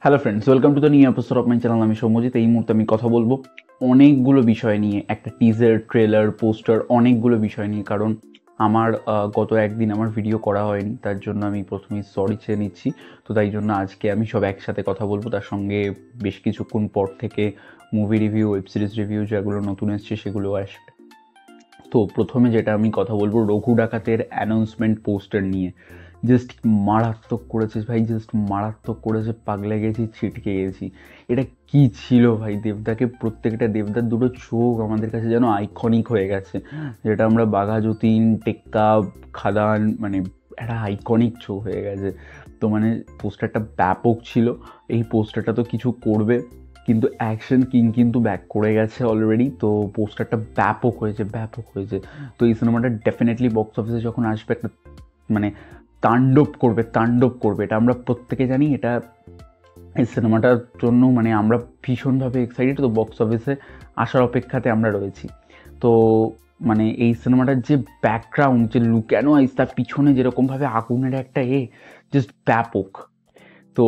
Hello friends, welcome to the new episode of my channel. আমি সৌম্যজিৎ। এই মুহূর্তে আমি কথা বলবো অনেকগুলো বিষয় নিয়ে, একটা টিজার, ট্রেলার, পোস্টার, অনেকগুলো বিষয় নিয়ে। কারণ আমার গত একদিন আমার ভিডিও করা হয়নি, তার জন্য আমি প্রথমেই সরি চেয়ে নিচ্ছি। তো তাই জন্য আজকে আমি সব একসাথে কথা বলবো। তার সঙ্গে বেশ কিছুক্ষণ পর থেকে movie review, web series review যেগুলো নতুন এসছে সেগুলো আসবে। তো প্রথমে যেটা আমি কথা বলবো, রঘু ডাকাতের অ্যানাউন্সমেন্ট পোস্টার নিয়ে। জাস্ট মারাত্মক করেছে ভাই, জাস্ট মারাত্মক করেছে। পাগলে গেছি, ছিটকে গেছি। এটা কি ছিল ভাই? দেবদাকে, প্রত্যেকটা দেবদার দুটো চোখ আমাদের কাছে যেন আইকনিক হয়ে গেছে। যেটা আমরা বাঘা যতীন, টেক্কা, খাদান, মানে একটা আইকনিক চোখ হয়ে গেছে। তো মানে পোস্টারটা ব্যাপক ছিল। এই পোস্টারটা তো কিছু করবে, কিন্তু অ্যাকশন কিং কিন্তু ব্যাক করে গেছে অলরেডি। তো পোস্টারটা ব্যাপক হয়েছে, ব্যাপক হয়েছে। তো এই সিনেমাটা ডেফিনেটলি বক্স অফিসে যখন আসবে একটা মানে তাণ্ডব করবে, তাণ্ডব করবে। এটা আমরা প্রত্যেকে জানি। এটা এই সিনেমাটার জন্য মানে আমরা ভীষণভাবে এক্সাইটেড। তো বক্স অফিসে আসার অপেক্ষাতে আমরা রয়েছি। তো মানে এই সিনেমাটার যে ব্যাকগ্রাউন্ড, যে লুকানো আইস, তার পিছনে যেরকমভাবে আগুনের একটা জাস্ট ব্যাপক। তো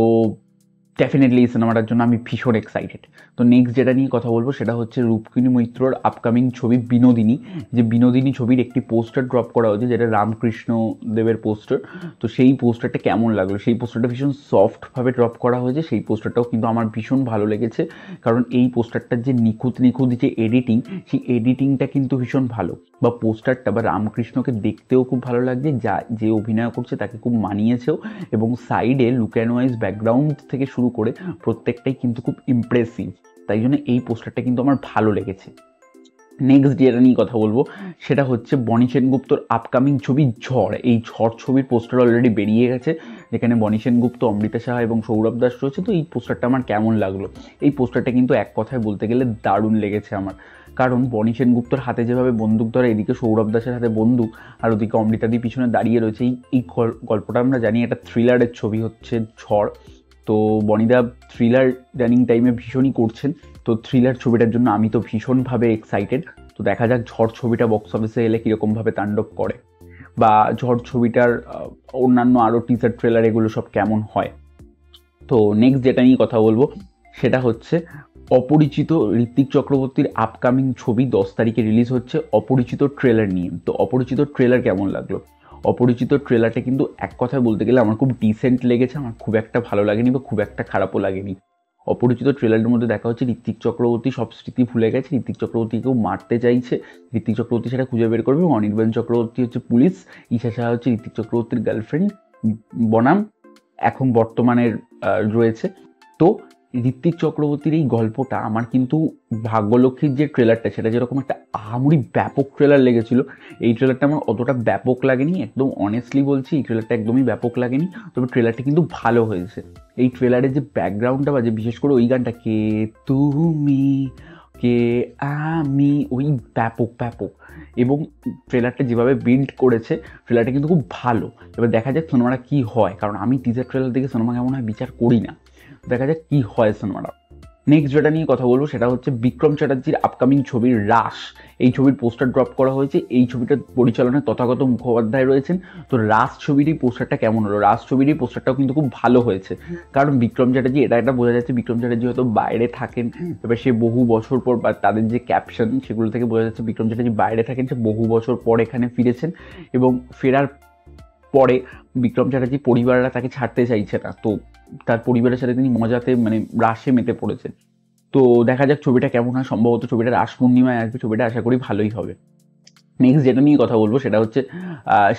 ডেফিনেটলি এই সিনেমাটার জন্য আমি ভীষণ এক্সাইটেড। তো নেক্সট যেটা নিয়ে কথা বলবো সেটা হচ্ছে রূপকিনী মৈত্রর আপকামিং ছবি বিনোদিনী। যে বিনোদিনী ছবির একটি পোস্টার ড্রপ করা হয়েছে, যেটা রামকৃষ্ণ দেবের পোস্টার। তো সেই পোস্টারটা কেমন লাগলো? সেই পোস্টারটা ভীষণ সফটভাবে ড্রপ করা হয়েছে। সেই পোস্টারটাও কিন্তু আমার ভীষণ ভালো লেগেছে। কারণ এই পোস্টারটার যে নিখুঁত নিখুঁত যে এডিটিং, সেই এডিটিংটা কিন্তু ভীষণ ভালো। বা পোস্টারটা বা রামকৃষ্ণকে দেখতেও খুব ভালো লাগছে, যে অভিনয় করছে তাকে খুব মানিয়েছেও। এবং সাইডে লুক্যানোয়াইজ ব্যাকগ্রাউন্ড থেকে শুরু করে প্রত্যেকটাই কিন্তু খুব ইমপ্রেসিভ। তাই জন্য এই পোস্টারটা কিন্তু আমার ভালো লেগেছে। নেক্সট যেটা নিয়ে কথা বলবো সেটা হচ্ছে বনি সেনগুপ্তর আপকামিং ছবি ঝড়। এই ঝড় ছবির পোস্টার অলরেডি বেরিয়ে গেছে, যেখানে বনি সেনগুপ্ত, অমৃতা সাহা এবং সৌরভ দাস রয়েছে। তো এই পোস্টারটা আমার কেমন লাগলো? এই পোস্টারটা কিন্তু এক কথায় বলতে গেলে দারুণ লেগেছে আমার। কারণ বনি সেনগুপ্তর হাতে যেভাবে বন্দুক ধরে, এদিকে সৌরভ দাসের হাতে বন্দুক, আর ওদিকে অমৃতাদি পিছনে দাঁড়িয়ে রয়েছে। এই গল্পটা আমরা জানি একটা থ্রিলারের ছবি হচ্ছে ঝড়। তো বনিদা থ্রিলার রানিং টাইমে ভীষণই করছেন। তো থ্রিলার ছবিটার জন্য আমি তো ভীষণভাবে এক্সাইটেড। তো দেখা যাক ঝড় ছবিটা বক্স অফিসে এলে কীরকমভাবে তাণ্ডব করে, বা ঝড় ছবিটার অন্যান্য আরও টিজার, ট্রেলার, এগুলো সব কেমন হয়। তো নেক্সট যেটা নিয়ে কথা বলবো সেটা হচ্ছে অপরিচিত। ঋত্বিক চক্রবর্তীর আপকামিং ছবি 10 তারিখে রিলিজ হচ্ছে, অপরিচিত ট্রেলার নিয়ে। তো অপরিচিত ট্রেলার কেমন লাগলো? অপরিচিত ট্রেলারটা কিন্তু এক কথায় বলতে গেলে আমার খুব ডিসেন্ট লেগেছে। আমার খুব একটা ভালো লাগেনি বা খুব একটা খারাপও লাগেনি। অপরিচিত ট্রেলারের মধ্যে দেখা হচ্ছে ঋত্বিক চক্রবর্তী সব স্মৃতি ভুলে গেছে, ঋত্বিক চক্রবর্তীকেও মারতে চাইছে। ঋত্বিক চক্রবর্তী সেটা খুঁজে বের করবে। এবং অনির্বাণ চক্রবর্তী হচ্ছে পুলিশ, ঈশা সাহা হচ্ছে ঋত্বিক চক্রবর্তীর গার্লফ্রেন্ড বনাম এখন বর্তমানের রয়েছে। তো ঋত্বিক চক্রবর্তীর এই গল্পটা আমার কিন্তু ভাগ্যলক্ষ্মীর যে ট্রেলারটা, সেটা যেরকম একটা আহামরি ব্যাপক ট্রেলার লেগেছিল, এই ট্রেলারটা আমার অতটা ব্যাপক লাগেনি। একদম অনেস্টলি বলছি, এই ট্রেলারটা একদমই ব্যাপক লাগেনি। তবে ট্রেলারটা কিন্তু ভালো হয়েছে। এই ট্রেলারের যে ব্যাকগ্রাউন্ডটা বাজে, বিশেষ করে ওই গানটা, কে তুমি কে আমি, ওই ব্যাপক ব্যাপক। এবং ট্রেলারটা যেভাবে বিল্ড করেছে, ট্রেলারটা কিন্তু খুব ভালো। এবার দেখা যাক সিনেমাটা কী হয়, কারণ আমি টিজার ট্রেলার দেখে সিনেমা কেমন হয় বিচার করি না। দেখা যাক কী হয় সিনেমাটা। নেক্সট যেটা নিয়ে কথা বলবো সেটা হচ্ছে বিক্রম চ্যাটার্জির আপকামিং ছবির রাস। এই ছবির পোস্টার ড্রপ করা হয়েছে। এই ছবিটার পরিচালনায় তথাগত মুখোপাধ্যায় রয়েছেন। তো রাস ছবিরই পোস্টারটা কেমন হলো? রাস ছবিরই পোস্টারটাও কিন্তু খুব ভালো হয়েছে। কারণ বিক্রম চ্যাটার্জি, এটা একটা বোঝা যাচ্ছে বিক্রম চ্যাটার্জি হয়তো বাইরে থাকেন। এবার সে বহু বছর পর, বা তাদের যে ক্যাপশন সেগুলো থেকে বোঝা যাচ্ছে বিক্রম চ্যাটার্জি বাইরে থাকেন, সে বহু বছর পর এখানে ফিরেছেন। এবং ফেরার পরে বিক্রম চ্যাটার্জি পরিবাররা তাকে ছাড়তে চাইছে না। তো তার পরিবারের সাথে তিনি মজাতে মানে রাসে মেতে পড়েছেন। তো দেখা যাক ছবিটা কেমন হয়। সম্ভবত ছবিটা রাস পূর্ণিমায় আসবে। ছবিটা আশা করি ভালোই হবে। নেক্সট যেটা নিয়ে কথা বলবো সেটা হচ্ছে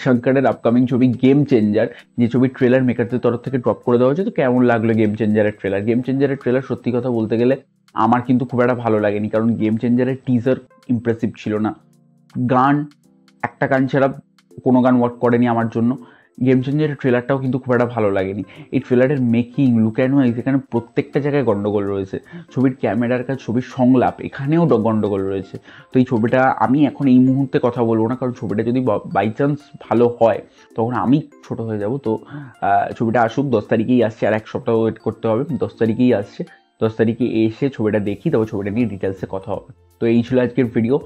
শঙ্করের আপকামিং ছবি গেম চেঞ্জার। যে ছবির ট্রেলার মেকারদের তরফ থেকে ড্রপ করে দেওয়া হয়েছে। তো কেমন লাগলো গেম চেঞ্জারের ট্রেলার? গেম চেঞ্জারের ট্রেলার সত্যি কথা বলতে গেলে আমার কিন্তু খুব একটা ভালো লাগেনি। কারণ গেম চেঞ্জারের টিজার ইমপ্রেসিভ ছিল না। গান, একটা গান ছাড়া কোনো গান ওয়ার্ক করেনি আমার জন্য। গেম চেঞ্জারের ট্রেলারটাও কিন্তু খুব একটা ভালো লাগেনি। এই ট্রেলারের মেকিং, লুকানোয়াইজ, এখানে প্রত্যেকটা জায়গায় গন্ডগোল রয়েছে। ছবির ক্যামেরার কাজ, ছবির সংলাপ, এখানেও গন্ডগোল রয়েছে। তো এই ছবিটা আমি এখন এই মুহূর্তে কথা বলবো না, কারণ ছবিটা যদি বাই চান্স ভালো হয় তখন আমি ছোট হয়ে যাব। তো ছবিটা আসুক, 10 তারিখেই আসছে, আর এক সপ্তাহ ওয়েট করতে হবে। 10 তারিখেই আসছে। 10 তারিখে এসে ছবিটা দেখি, তবে ছবিটা নিয়ে ডিটেলসে কথা হবে। তো এই ছিল আজকের ভিডিও।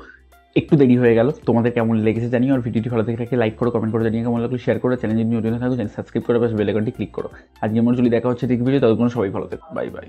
একটু দেরি হয়ে গেল, তোমাদের কেমন লেগেছে জানিও। আর ভিডিওটি ভালো থেকে লাইক করো, কমেন্ট করে জানিয়ে কেমন লাগলো, শেয়ার করো, চ্যানেল যদি নতুন থাকো চ্যানেল সাবস্ক্রাইব করে পাশে বেল আইকনটি ক্লিক করো। আজকে আমার যদি দেখা হচ্ছে ঠিক ভিডিও, ততক্ষণ সবাই ভালো থেকো, বাই বাই।